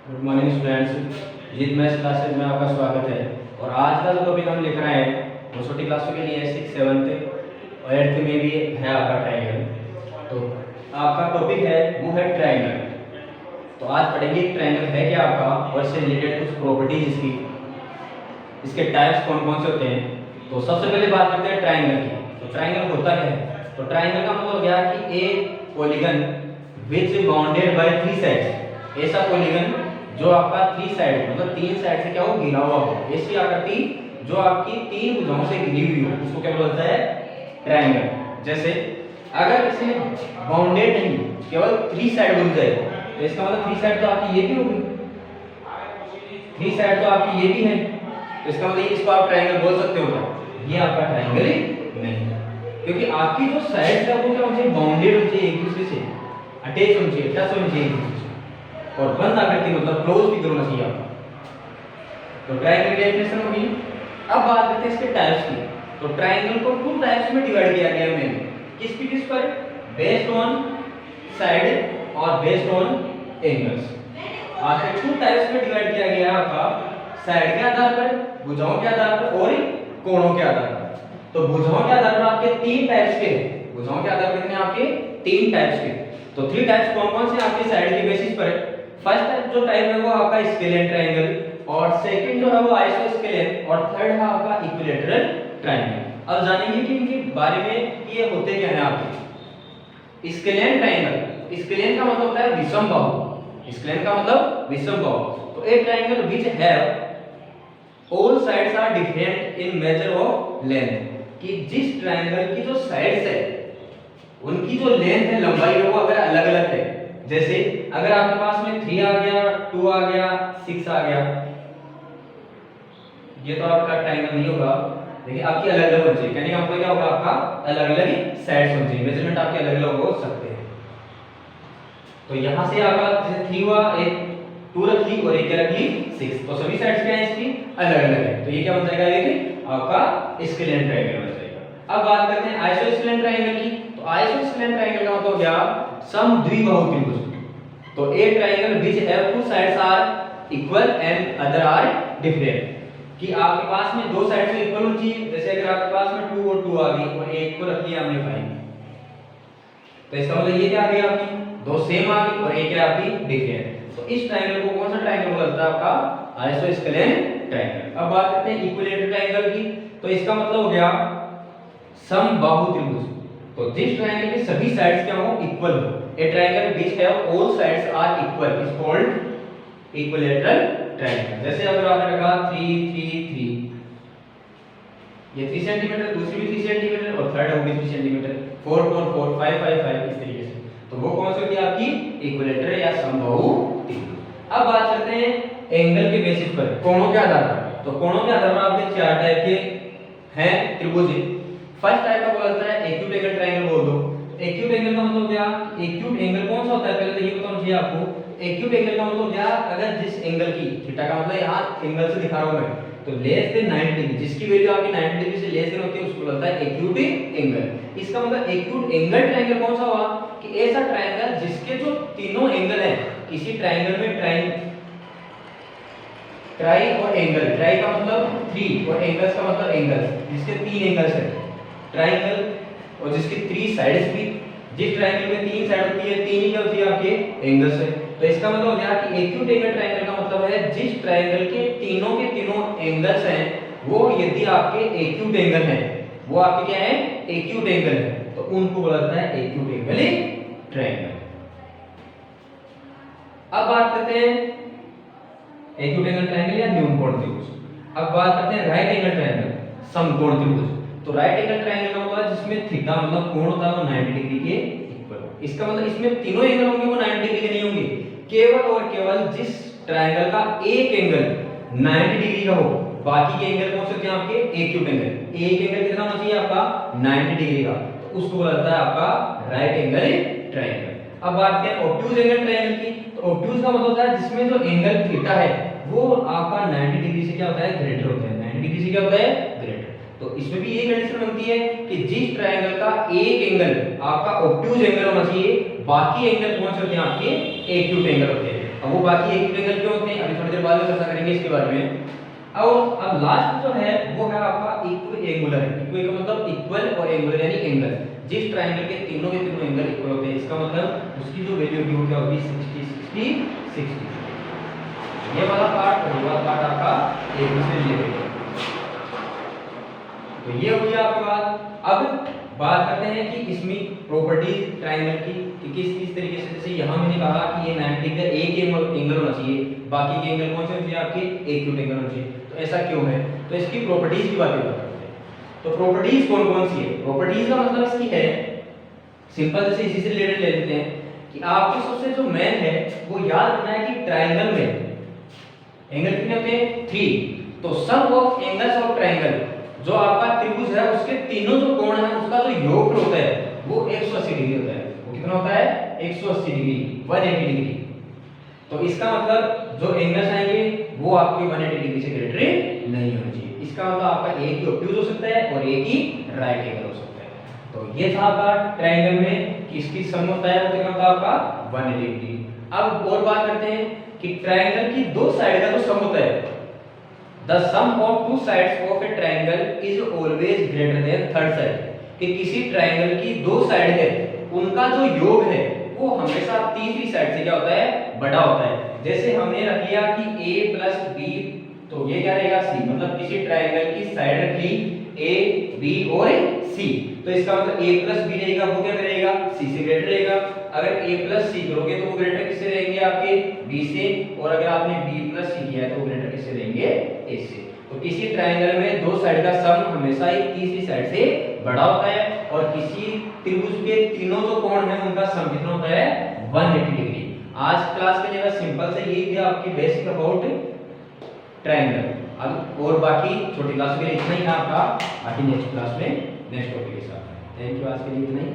Good morning students, जीत math classes में आपका स्वागत है। और आज का जो टॉपिक हम लिख रहे हैं वो छोटी क्लासों के लिए है, 6, 7th और 8th में भी है आपका ट्रायंगल। तो आपका टॉपिक है वो है ट्रायंगल। तो आज पढ़ेंगे ट्रायंगल है क्या आपका और इससे रिलेटेड कुछ प्रॉपर्टीज इसकी, इसके टाइप्स कौन कौन से होते हैं। तो सबसे पहले बात करते हैं ट्रायंगल की। तो ट्रायंगल होता क्या है? तो ट्रायंगल का मतलब क्या है कि ए polygon which bounded by 3 sides, ऐसा पॉलीगन जो आपका 3 साइड मतलब 3 साइड से क्या हो, घिरा हुआ हो, ऐसी आकृति जो आपकी 3 भुजाओं से घिरी हुई हो, उसको क्या बोलता है? ट्रायंगल। जैसे अगर इसे बाउंडेड नहीं, केवल 3 साइड बन जाए तो इसका मतलब 3 साइड तो आपकी ये भी होगी, 3 साइड तो आपकी ये भी है, तो इसका मतलब इसको आप ट्रायंगल बोल सकते हो क्या? ये आपका ट्रायंगल ही नहीं है, क्योंकि आपकी जो साइड है वो क्या होनी चाहिए? बाउंडेड होनी चाहिए, एक दूसरे से अटैच होनी चाहिए, टच होनी चाहिए एक दूसरे से, और बंद आकृति मतलब क्लोज फिगर होना चाहिए आपका। तो ट्रायंगल की डेफिनेशन होगी। अब बात करते हैं इसके टाइप्स की। तो ट्रायंगल को 2 टाइप्स में डिवाइड किया गया है। किस पर? बेस्ड ऑन साइड और बेस्ड ऑन एंगल्स। आपके 2 टाइप्स में डिवाइड किया गया है आपका, साइड के आधार पर, भुजाओं के आधार पर और कोणों के आधार पर। तो भुजाओं के आधार पर आपके 3 टाइप्स के, भुजाओं के आधार पर कितने आपके? 3 टाइप्स के। तो 3 टाइप्स कौन कौन से आपके साइड के बेसिस पर है? फर्स्ट टाइप जो टाइप है वो आपका स्केलियन ट्रायंगल, और सेकंड जो है वो आइसोस्केलियन, और थर्ड है आपका इक्विलैटरल ट्रायंगल। अब जानेंगे कि इनके बारे में ये होते क्या हैं आपके। स्केलियन ट्रायंगल, स्केलियन का मतलब होता है विषम बाहु, स्केलियन का मतलब विषम बाहु। तो a triangle which have all sides are different in measure of length, कि जिस ट्रायंगल की जो साइड्स है उनकी जो लेंथ है, लंबाई है, वो अगर अलग अलग है। जैसे अगर आपके पास में 3 आ गया, 2 आ गया, 6 आ गया, ये तो आपका ट्रायंगल नहीं होगा। देखिए आपकी अलग अलग होनी चाहिए, कहने का मतलब क्या होगा? आपका अलग अलग साइड्स होनी चाहिए, मेजरमेंट आपके अलग अलग हो सकते हैं। तो यहां से आपका जैसे 3 हुआ, एक 2 रख ली और एक क्या रख ली? 6, तो सभी साइड्स क्या है इसकी? अलग अलग है। तो ये क्या बन जाएगा? ये आपका स्केलियन ट्रायंगल बन जाएगा। अब बात करते हैं आइसोस्केलियन ट्रायंगल की। तो आइसोस्केलियन ट्रायंगल का मतलब क्या? समद्विबाहु त्रिभुज। तो a triangle which have 2 sides are equal and other are different, कि आपके पास में 2 साइड से इक्वल होनी चाहिए। जैसे अगर आपके पास में 2 और 2 आ गई और एक को रख लिया हमने 5, तो इसका मतलब ये क्या आ गई? आपकी 2 सेम आ गई और एक है आपकी डिफरेंट। तो इस ट्रायंगल को कौन सा ट्रायंगल बोलता है? आपका आइसोस्केलियन ट्रायंगल। अब बात करते हैं इक्विलैटरल ट्रायंगल की। तो इसका मतलब हो गया समबाहु त्रिभुज। तो जिस ट्रायंगल की सभी साइड्स क्या हो? इक्वल हो। A triangle which have all sides are equal is called equilateral triangle. जैसे अगर आपने रखा 3 3 3, ये 3 सेंटीमीटर, दूसरी भी 3 सेंटीमीटर और थर्ड होगी 3 सेंटीमीटर, 4 4 4 5 5 5, इस तरीके से। तो वो कौन सी होती है? आपकी इक्विलैटरल या समबाहु त्रिभुज। अब बात करते हैं एंगल के बेसिस पर, कोणों के आधार पर। तो कोणों के आधार पर आपके 4 टाइप के हैं त्रिभुज। फर्स्ट टाइप का बोलता है एक्यूट एंगल ट्रायंगल बोल दो। एक्यूट एंगल का मतलब क्या? एक्यूट एंगल कौन सा होता है पहले तो ये बताना चाहिए आपको। एक्यूट एंगल का मतलब क्या? अगर जिस एंगल की, थीटा का मतलब यहां एंगल से दिखा रहा हूं मैं, तो लेस देन 90 डिग्री, जिसकी वैल्यू आपकी 90 डिग्री से लेस देन होती है उसको बोलता है एक्यूट एंगल। इसका मतलब एक्यूट एंगल ट्रायंगल कौन सा हुआ? कि ऐसा ट्रायंगल जिसके जो तीनों एंगल हैं, किसी ट्रायंगल में ट्राई और एंगल, ट्राई का मतलब 3 और एंगल्स का मतलब एंगल, जिसके 3 एंगल्स हैं ट्रायंगल, और जिसकी 3 साइड्स भी, जिस ट्रायंगल में 3 साइड होती है, 3 ही क्या होती है? आपके एंगल्स है। तो इसका मतलब हो गया कि एक्यूट एंगल ट्रायंगल का मतलब है जिस ट्रायंगल के तीनों एंगल्स हैं वो यदि आपके एक्यूट एंगल हैं, वो आपके क्या है? एक्यूट एंगल है, तो उनको बोला जाता है एक्यूट एंगल ट्रायंगल। अब बात करते हैं एक्यूट एंगल ट्रायंगल या न्यून कोण त्रिभुज। अब बात करते हैं राइट एंगल ट्रायंगल, समकोण त्रिभुज। तो राइट एंगल ट्रायंगल का मतलब जिसमें थीटा मतलब कोण होता है वो 90 डिग्री के इक्वल। इसका मतलब इसमें तीनों एंगल होंगे वो 90 डिग्री के नहीं होंगे, केवल और केवल जिस ट्रायंगल का एक एंगल 90 डिग्री का हो, बाकी के एंगल कौन से होते हैं? आपके एक्यूट एंगल। एक एंगल कितना होना चाहिए आपका? 90 डिग्री का, तो उसको बोला जाता है आपका राइट एंगल ट्रायंगल। अब बात करें ऑब्ट्यूज एंगल ट्रायंगल की। तो ऑब्ट्यूज का मतलब होता है जिसमें जो एंगल थीटा है वो आपका 90 डिग्री से क्या होता है? ग्रेटर होता है। 90 डिग्री से क्या होता है? ग्रेटर। तो इसमें भी ये कंडीशन बनती है कि जिस ट्रायंगल का एक एंगल आपका ऑब्ट्यूज एंगल होना चाहिए, बाकी एंगल कौन से होते हैं? आपके एक्यूट एंगल होते हैं। अब वो बाकी एक्यूट एंगल क्यों होते हैं अभी थोड़ी देर बाद में चर्चा करेंगे इसके बारे में। अब लास्ट जो है वो है आपका इक्व एंगुलर। इक्व का मतलब इक्वल और एंगुलर यानी एंगल। जिस ट्रायंगल के तीनों एंगल इक्वल होते हैं इसका मतलब उसकी जो वैल्यू होगी वो क्या होगी 60 60 60। ये वाला पार्ट और ये वाला पार्ट आपका एक दूसरे से रिलेटेड है। तो ये हो गया आपके बात। अब बात करते हैं कि इसमें प्रॉपर्टीज ट्रायंगल की कि किस तरीके से, जैसे यहाँ मैंने कहा कि ये 90 का एक एंगल होना चाहिए, बाकी के एंगल कौन से होने चाहिए आपके एक्यूट एंगल होने चाहिए। तो ऐसा क्यों है, तो इसकी प्रॉपर्टीज की बात करते हैं। तो प्रॉपर्टीज कौन कौन सी है, प्रॉपर्टीज का मतलब इसकी है सिंपल जैसे इसी से रिलेटेड ले लेते हैं कि आपको सबसे जो मेन है वो याद रखना है कि ट्रायंगल में एंगल कितने होते हैं 3। तो सम ऑफ एंगल्स ऑफ ट्रायंगल, जो आपका त्रिभुज है उसके तीनों जो कोण हैं उसका जो योगफल होता है वो 180 डिग्री होता है। वो कितना होता है 180 डिग्री 180 डिग्री। तो इसका मतलब जो एंगल्स आएंगे वो आपके 180 डिग्री से ग्रेटर नहीं होने चाहिए। इसका मतलब आपका एक ही ऑब्ट्यूज हो सकता है और एक ही राइट एंगल हो सकता है। तो ये था आपका ट्रायंगल में किसकी सम होता है वो कितना होता है आपका 180 डिग्री। अब और बात करते हैं कि ट्रायंगल की दो साइड का जो सम होता है, the sum of two sides of a triangle is always greater than third side। कि किसी ट्रायंगल की दो साइड है उनका जो योग है वो हमेशा तीसरी साइड से क्या होता है बड़ा होता है। जैसे हमने रख लिया कि a प्लस b, तो ये क्या रहेगा c, मतलब किसी ट्रायंगल की साइड रख ली a b और c, तो इसका मतलब a प्लस b रहेगा वो क्या करेगा c से ग्रेटर रहेगा। अगर a प्लस c करोगे तो वो ग्रेटर किससे रहेंगे आपके b से, और अगर आपने b प्लस c किया है तो वो ग्रेटर किससे रहेंगे a से। तो किसी ट्रायंगल में दो साइड का सम हमेशा ही तीसरी साइड से बड़ा होता है, और किसी त्रिभुज के तीनों जो कोण हैं उनका सम कितना होता है 180 डिग्री। आज क्लास में जरा सिंपल से यही था आपकी बेसिक अबाउट ट्रायंगल। अब और बाकी छोटी क्लास के लिए इतना ही था आपका, बाकी नेक्स्ट क्लास में नेक्स्ट टॉपिक के साथ। थैंक यू, आज के लिए इतना ही।